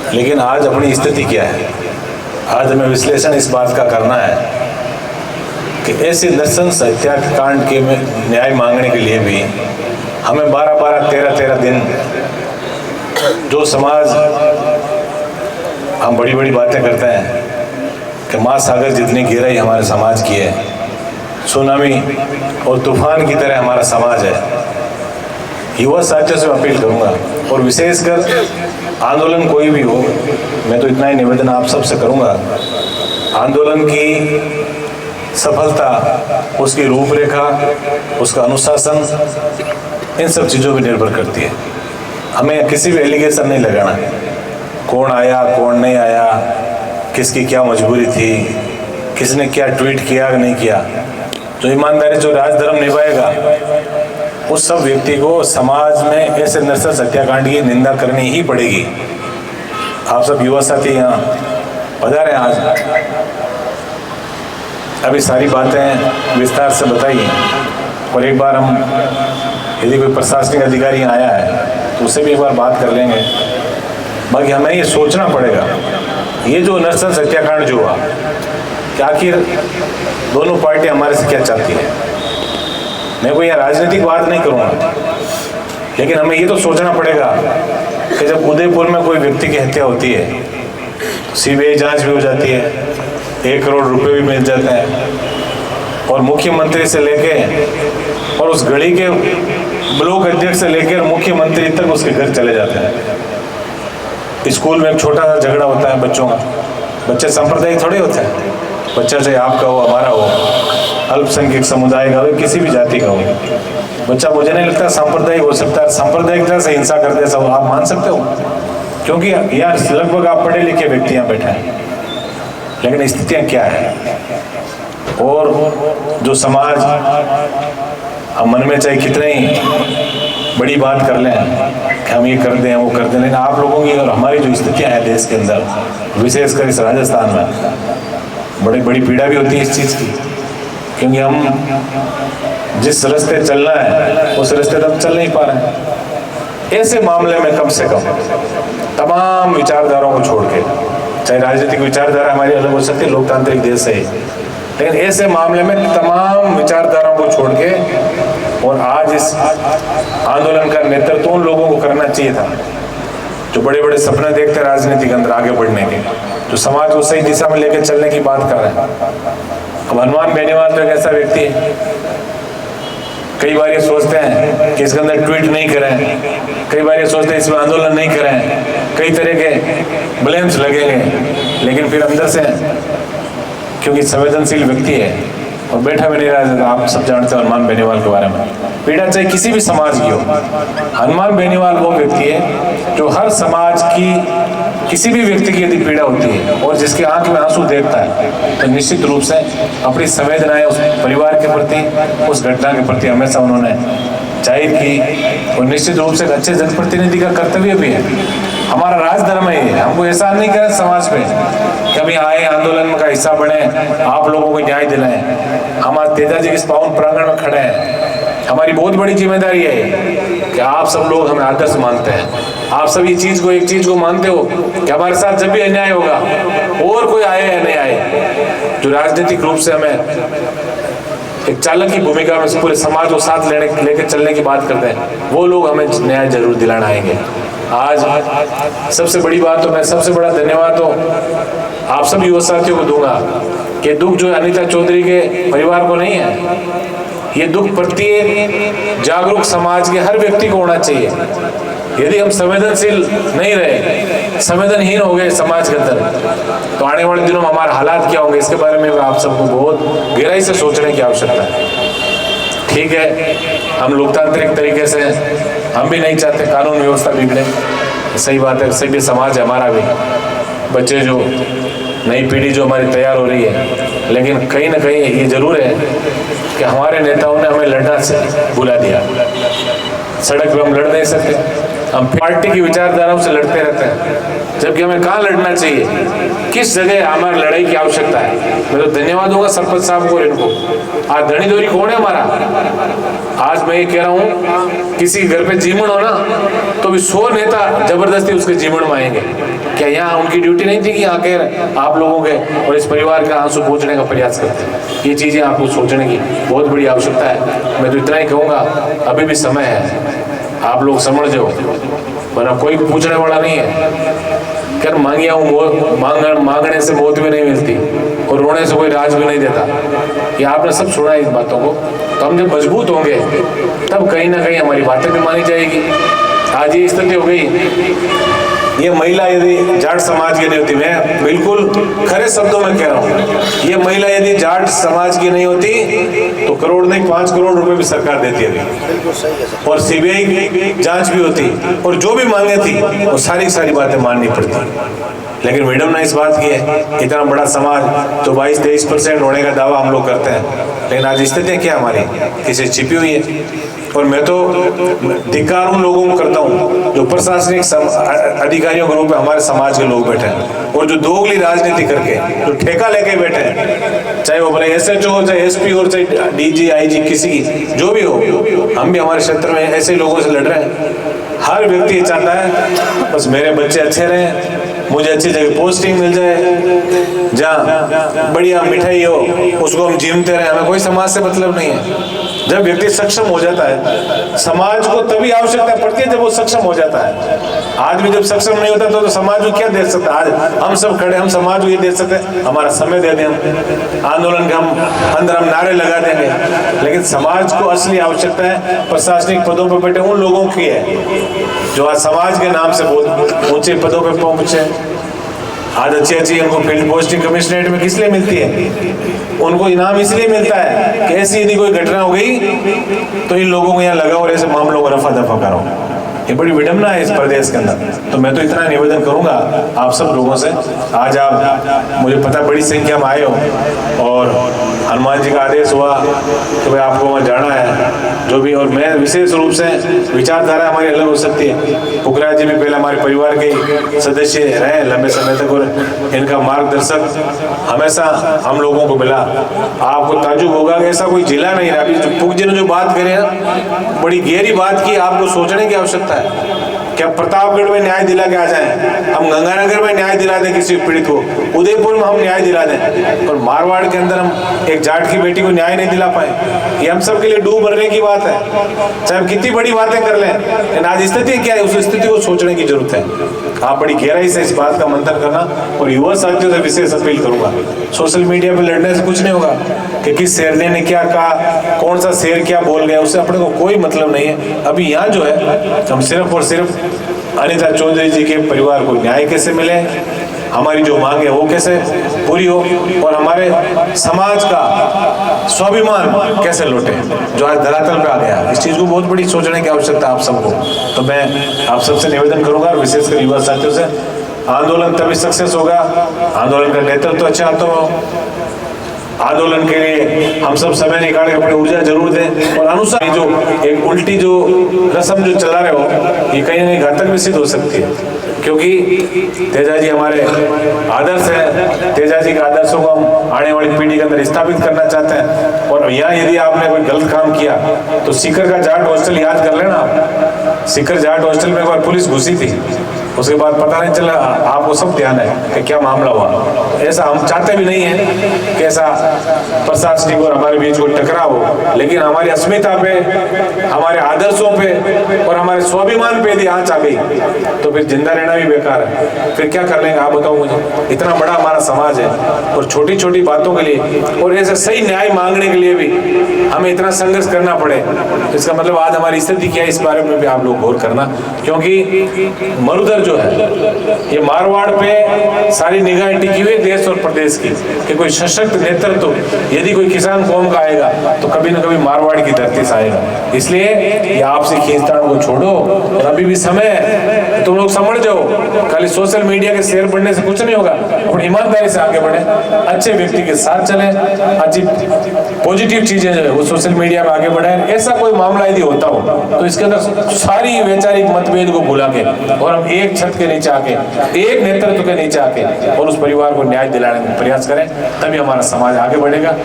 लेकिन आज अपनी स्थिति क्या है? आज हमें विश्लेषण इस बात का करना है कि ऐसे नृशंस हत्याकांड के न्याय मांगने के लिए भी हमें 12-12, 13-13 दिन जो समाज हम बड़ी बड़ी बातें करते हैं कि महासागर जितनी गहराई हमारे समाज की है, सुनामी और तूफान की तरह हमारा समाज है। युवा साथियों से अपील करूंगा और विशेषकर आंदोलन कोई भी हो, मैं तो इतना ही निवेदन आप सबसे करूंगा, आंदोलन की सफलता, उसकी रूपरेखा, उसका अनुशासन, इन सब चीज़ों पर निर्भर करती है। हमें किसी भी एलिगेशन नहीं लगाना, कौन आया कौन नहीं आया, किसकी क्या मजबूरी थी, किसने क्या ट्वीट किया नहीं किया। जो ईमानदारी, जो राजधर्म निभाएगा, उस सब व्यक्ति को समाज में ऐसे नृशंस हत्याकांड की निंदा करनी ही पड़ेगी। आप सब युवा साथी यहाँ पधारे आज, अभी सारी बातें विस्तार से बताई और एक बार हम यदि कोई प्रशासनिक अधिकारी आया है तो उससे भी एक बार बात कर लेंगे। बाकी हमें ये सोचना पड़ेगा, ये जो नृशंस हत्याकांड जो हुआ, कि आखिर दोनों पार्टी हमारे से क्या चाहती है। मैं कोई यहाँ राजनीतिक बात नहीं करूँगा, लेकिन हमें ये तो सोचना पड़ेगा कि जब उदयपुर में कोई व्यक्ति की हत्या होती है तो सीबीआई जांच भी हो जाती है, 1 करोड़ रुपए भी मिल जाते हैं और मुख्यमंत्री से लेके और उस गली के ब्लॉक अध्यक्ष से लेकर मुख्यमंत्री तक उसके घर चले जाते हैं। स्कूल में एक छोटा सा झगड़ा होता है बच्चों का, बच्चे सांप्रदायिक थोड़े होते हैं, बच्चा चाहे आपका हो, हमारा हो, अल्पसंख्यक समुदाय का हो, किसी भी जाति का हो, बच्चा मुझे नहीं लगता सांप्रदायिक हो सकता है। सांप्रदायिकता से हिंसा करते सब आप मान सकते हो, क्योंकि यहाँ लगभग आप पढ़े लिखे व्यक्ति यहाँ बैठे हैं, लेकिन स्थितियाँ क्या है। और जो समाज, हम मन में चाहे कितने ही बड़ी बात कर लें कि हम ये कर दें वो कर दें, लेकिन आप लोगों की और हमारी जो स्थितियाँ हैं देश के अंदर, विशेषकर इस राजस्थान में, बड़ी बड़ी पीड़ा भी होती है इस चीज़ की, क्योंकि हम जिस रास्ते चलना है उस रास्ते तक चल नहीं पा रहे हैं। ऐसे मामले में कम से कम तमाम विचारधाराओं को छोड़ के, चाहे राजनीतिक विचारधारा हमारी अलग हो सकती है, लोकतांत्रिक देश है, लेकिन ऐसे मामले में तमाम विचारधाराओं को छोड़ के, और आज इस आंदोलन का नेतृत्व उन लोगों को करना चाहिए था जो बड़े बड़े सपने देखते राजनीति के अंदर आगे बढ़ने के, जो समाज को सही दिशा में लेकर चलने की बात कर रहे हैं। अब हनुमान बेनीवाल तो एक ऐसा व्यक्ति है, कई बार ये सोचते हैं कि इसके अंदर ट्वीट नहीं करें, कई बार ये सोचते हैं इसमें आंदोलन नहीं करें, कई तरह के ब्लेम्स लगेंगे, लेकिन फिर अंदर से क्योंकि संवेदनशील व्यक्ति है और बैठा भी नहीं रहा। आप सब जानते हैं हनुमान बेनीवाल के बारे में, पीड़ा चाहे किसी भी समाज की हो, हनुमान बेनीवाल वो व्यक्ति है जो हर समाज की किसी भी व्यक्ति की यदि पीड़ा होती है और जिसके आंख में आंसू देखता है तो निश्चित रूप से अपनी संवेदनाएं उस परिवार के प्रति, उस घटना के प्रति हमेशा उन्होंने जाहिर की, और निश्चित रूप से अच्छे जनप्रतिनिधि का कर्तव्य भी है। हमारा राजधर्म है ये, हमको एहसान नहीं करें समाज पे कि अभी आए आंदोलन का हिस्सा बने, आप लोगों को न्याय दिलाएं। हम आज तेजाजी के इस पावन प्रांगण में खड़े हैं, हमारी बहुत बड़ी जिम्मेदारी है कि आप सब लोग हमें आदर्श मानते हैं, आप सब ये चीज को, एक चीज को मानते हो कि हमारे साथ जब भी अन्याय होगा, और कोई आए या नहीं आए, जो राजनीतिक रूप से हमें एक चालक की भूमिका में पूरे समाज को साथ लेकर चलने की बात करते हैं, वो लोग हमें न्याय जरूर दिलाना आएंगे। आज सबसे बड़ी बात तो मैं सबसे बड़ा धन्यवाद तो आप सब युवा साथियों को दूंगा कि दुख जो अनीता चौधरी के परिवार को नहीं है, ये दुख प्रत्येक जागरूक समाज के हर व्यक्ति को होना चाहिए। यदि हम संवेदनशील नहीं रहे, संवेदनहीन हो गए समाज के अंदर, तो आने वाले दिनों में हमारे हालात क्या होंगे, इसके बारे में आप सबको बहुत गहराई से सोचने की आवश्यकता है। ठीक है, हम लोकतांत्रिक तरीके से, हम भी नहीं चाहते कानून व्यवस्था बिगड़े, सही बात है, सभी समाज है हमारा भी, बच्चे जो नई पीढ़ी जो हमारी तैयार हो रही है, लेकिन कहीं ना कहीं ये जरूर है कि हमारे नेताओं ने हमें लड़ना से बुला दिया। सड़क पे हम लड़ नहीं सकते, हम पार्टी की विचारधाराओं से लड़ते रहते हैं, जबकि हमें कहाँ लड़ना चाहिए, किस जगह हमारी लड़ाई की आवश्यकता है। मैं तो धन्यवाद दूंगा सरपंच साहब को और इनको। आज धनी धोरी कौन है हमारा? आज मैं ये कह रहा हूँ, किसी घर पे जीवन हो ना तो भी 100 नेता जबरदस्ती उसके जीवन में आएंगे। क्या यहाँ उनकी ड्यूटी नहीं थी कि आकर आप लोगों के और इस परिवार का आंसू पोंछने का प्रयास करते हैं? ये चीजें आपको सोचने की बहुत बड़ी आवश्यकता है। मैं तो इतना ही कहूँगा, अभी भी समय है, आप लोग समझ जाओ, वरना कोई पूछने वाला नहीं है। कर मांगिया हूँ, मांगने से मौत भी नहीं मिलती और रोने से कोई राज भी नहीं देता। ये आपने सब सुना है इन बातों को। तो हम जब मजबूत होंगे तब कहीं ना कहीं हमारी बातें भी मानी जाएगी। आज ये स्थिति हो गई। ये महिला यदि जाट समाज की नहीं होती, मैं बिल्कुल खरे शब्दों में कह रहा हूँ, ये महिला यदि जाट समाज की नहीं होती तो करोड़ नहीं 5 करोड़ रुपए भी सरकार देती अभी, और सीबीआई जांच भी होती, और जो भी मांगे थी वो सारी बातें माननी पड़ती। लेकिन मैडम ने इस बात की है, इतना बड़ा समाज जो 22-23% होने का दावा हम लोग करते हैं, लेकिन आज स्थिति क्या हमारी किसी छिपी हुई है। और मैं तो धिक्कार उन लोगों को करता हूँ जो प्रशासनिक अधिकारियों के रूप में हमारे समाज के लोग बैठे हैं, और जो दोगली राजनीति करके जो ठेका लेके बैठे हैं, चाहे वो भले SHO हो, चाहे SP हो, चाहे DG IG किसी की जो भी हो, हम भी हमारे क्षेत्र में ऐसे लोगों से लड़ रहे हैं। हर व्यक्ति चाहता है बस मेरे बच्चे अच्छे रहें, मुझे अच्छी जगह पोस्टिंग मिल जाए, जहाँ बढ़िया मिठाई हो उसको हम जीमते रहे, हमें कोई समाज से मतलब नहीं है। जब व्यक्ति सक्षम हो जाता है, समाज को तभी आवश्यकता पड़ती है जब वो सक्षम हो जाता है। आदमी जब सक्षम नहीं होता तो समाज को क्या दे सकता है? आज हम सब खड़े, हम समाज को ये दे सकते हैं, हमारा समय दे दें, हम आंदोलन के हम अंदर हम नारे लगा देंगे, लेकिन समाज को असली आवश्यकता है प्रशासनिक पदों पर बैठे उन लोगों की है जो आज समाज के नाम से बहुत ऊंचे पदों पर पहुंचे। आज अच्छी उनको फील्ड पोस्टिंग कमिश्नरेट में किस लिए मिलती है? उनको इनाम इसलिए मिलता है कि ऐसी यदि कोई घटना हो गई तो इन लोगों को यहाँ लगा और ऐसे मामलों को रफा दफा करो। ये बड़ी विडंबना है इस प्रदेश के अंदर। तो मैं तो इतना निवेदन करूंगा आप सब लोगों से, आज आप मुझे पता बड़ी संख्या में आए हो और हनुमान जी का आदेश हुआ कि भाई आपको वहाँ जाना है जो भी, और मैं विशेष रूप से विचारधारा हमारी अलग हो सकती है। पुखराज जी भी पहले हमारे परिवार के सदस्य रहे लंबे समय तक, और इनका मार्गदर्शक हमेशा हम लोगों को मिला। आपको ताजुब होगा कि ऐसा कोई जिला नहीं रहा। अभी पुख जी ने जो बात करी है बड़ी गहरी बात की, आपको सोचने की आवश्यकता है। क्या प्रतापगढ़ में न्याय दिला के आ जाए, हम गंगानगर में न्याय दिला दें किसी पीड़ित को, उदयपुर में हम न्याय दिला दें, पर मारवाड़ के अंदर हम एक जाट की बेटी को न्याय नहीं दिला पाए? ये हम सब के लिए डूब भरने की बात है, चाहे हम कितनी बड़ी बातें कर लें, लेकिन आज स्थिति क्या है उस स्थिति को सोचने की जरूरत है। आप बड़ी गहराई से इस बात का मंथन करना, और युवा साथियों से विशेष अपील करूंगा, सोशल मीडिया पर लड़ने से कुछ नहीं होगा कि किस शेरनी ने क्या कहा, कौन सा शेर क्या बोल गया, उससे अपने को कोई मतलब नहीं है। अभी यहाँ जो है हम सिर्फ और सिर्फ अनिता चौधरी जी के परिवार को न्याय कैसे मिले, हमारी जो मांग है वो कैसे पूरी हो, और हमारे समाज का स्वाभिमान कैसे लौटे जो आज धरातल पे आ गया। इस चीज को बहुत बड़ी सोचने की आवश्यकता आप सबको। तो मैं आप सबसे निवेदन करूंगा, और विशेषकर युवा साथियों से, आंदोलन तभी सक्सेस होगा, आंदोलन का नेतृत्व अच्छा तो आंदोलन के लिए हम सब समय निकाल के अपनी ऊर्जा जरूर दें, और अनुसार जो एक उल्टी जो रस्म जो चला रहे हो ये कहीं ना कहीं घातक भी सिद्ध हो सकती है, क्योंकि तेजा जी हमारे आदर्श है। तेजा जी के आदर्शों को हम आने वाली पीढ़ी के अंदर स्थापित करना चाहते हैं। और यहाँ यदि आपने कोई गलत काम किया तो सीकर का जाट हॉस्टल याद कर लेना। सीकर जाट हॉस्टल में एक बार पुलिस घुसी थी, उसके बाद पता नहीं चला, आपको सब ध्यान है कि क्या मामला हुआ। ऐसा हम चाहते भी नहीं है कि ऐसा प्रशासनिक और हमारे बीच कोई टकराव हो, लेकिन हमारी अस्मिता पे, हमारे आदर्शों पे और हमारे स्वाभिमान पे यदि आंच आ गई तो फिर जिंदा रहना भी बेकार है। फिर क्या कर लेंगे आप बताओ मुझे? इतना बड़ा हमारा समाज है, और छोटी छोटी बातों के लिए और ऐसे सही न्याय मांगने के लिए भी हमें इतना संघर्ष करना पड़े, इसका मतलब आज हमारी स्थिति क्या है, इस बारे में भी आप लोग गौर करना। क्योंकि मरुधर जो है ये मारवाड़ पे सारी निगाहें टिकी हुई देश और प्रदेश की, कि कोई सशक्त नेतृत्व यदि कोई किसान कौम का आएगा तो कभी न कभी मारवाड़ की धरती से आएगा। इसलिए ये आपसे खींचतान को छोड़ो, और अभी भी समय तुम लोग समझ जाओ, खाली सोशल मीडिया के शेयर पढ़ने से कुछ नहीं होगा। अपनी ईमानदारी से आगे बढ़े, अच्छे व्यक्ति के साथ चले, अच्छी पॉजिटिव चीजें जो है वो सोशल मीडिया में आगे बढ़े। ऐसा कोई मामला यदि होता हो तो इसके अंदर सारी वैचारिक मतभेद को भुला के और हम एक छत के नीचे आके, एक नेतृत्व के नीचे आके और उस परिवार को न्याय दिलाने का प्रयास करें, तभी हमारा समाज आगे बढ़ेगा।